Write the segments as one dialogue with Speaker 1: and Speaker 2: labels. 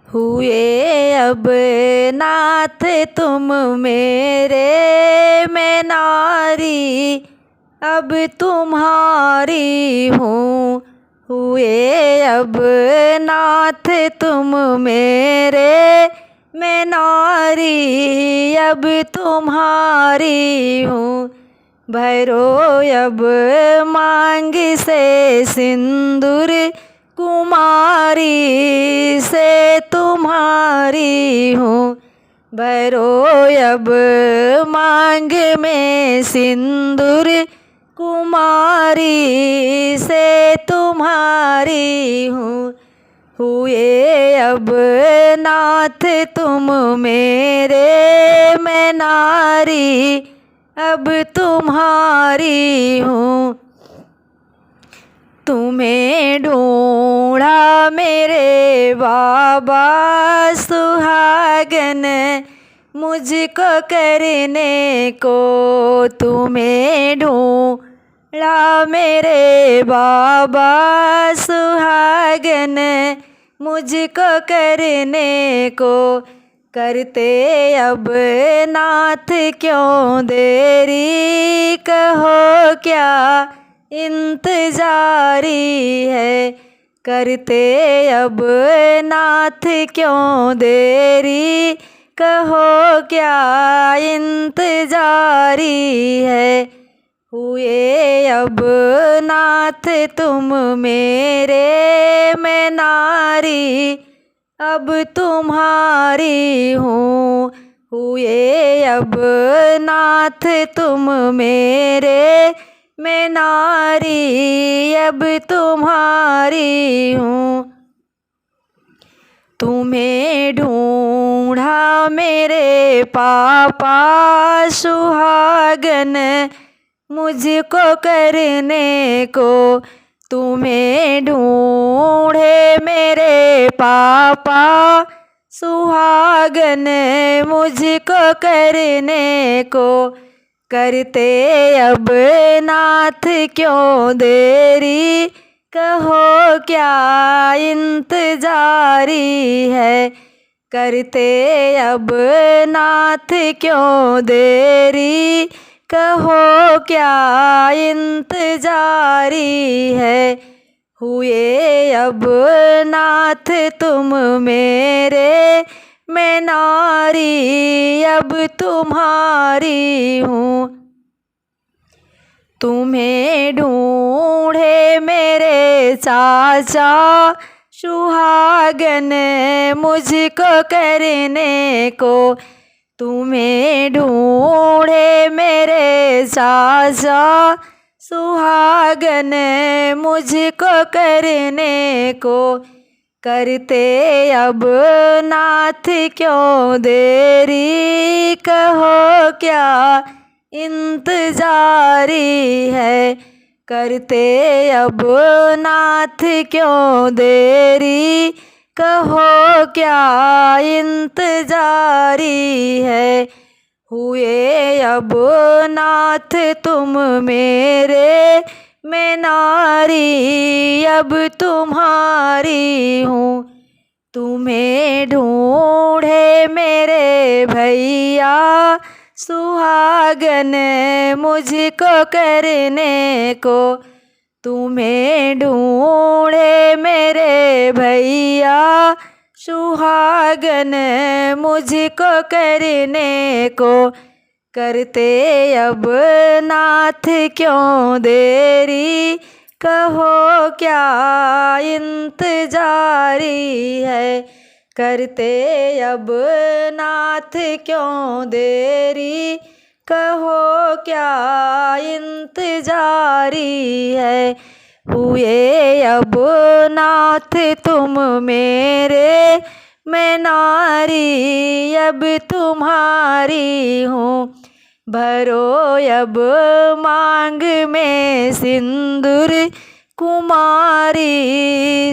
Speaker 1: हुए अब नाथ तुम मेरे, मैं नारी अब तुम्हारी हूँ। हुए अब नाथ तुम मेरे, मैं नारी अब तुम्हारी हूँ। भरो अब मांग से सिंदूर, कुमारी से तुम्हारी हूँ। भरो अब मांग में सिंदूर, कुमारी से तुम्हारी हूँ। हुए अब नाथ तुम मेरे, मैं नारी अब तुम्हारी हूँ। तुम्हें ढूंढा मेरे बाबा सुहागन, मुझको करने को। तुम्हें ढूंढा मेरे बाबा सुहागन, मुझको करने को। करते अब नाथ क्यों देरी, कहो क्या इंतजारी है। करते अब नाथ क्यों देरी, कहो क्या इंतजारी है। हुए अब नाथ तुम मेरे, मैं नारी अब तुम्हारी हूँ। हुए अब नाथ तुम मेरे, मैं नारी अब तुम्हारी हूँ। तुम्हें ढूंढा मेरे पापा सुहागन, मुझको करने को। तुम्हें ढूंढे मेरे पापा सुहागन, मुझको करने को। करते अब नाथ क्यों देरी, कहो क्या इंतजारी है। करते अब नाथ क्यों देरी, कहो क्या इंतजारी है। हुए अब नाथ तुम मेरे, मैं नारी अब तुम्हारी हूँ। तुम्हें ढूंढे मेरे चाचा सुहागन, मुझको करने को। तुम्हें ढूंढे मेरे चाचा सुहागन, मुझको करने को। करते अब नाथ क्यों देरी, कहो क्या इंतजारी है। करते अब नाथ क्यों देरी, कहो क्या इंतजारी है। हुए अब नाथ तुम मेरे, मैं नारी अब तुम्हारी हूँ। तुम्हें ढूंढे मेरे भैया सुहागन, मुझको करने को। तुम्हें ढूंढे मेरे भैया सुहागन, मुझको करने को। करते अब नाथ क्यों देरी, कहो क्या इंतजारी है। करते अब नाथ क्यों देरी, कहो क्या इंतजारी है। हुए अब नाथ तुम मेरे, मैं नारी अब तुम्हारी हूँ। भरो अब मांग में सिंदूर, कुमारी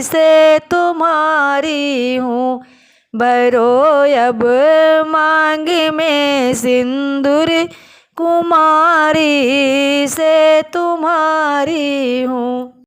Speaker 1: से तुम्हारी हूँ। भरो अब मांग में सिंदूर, कुमारी से तुम्हारी हूँ।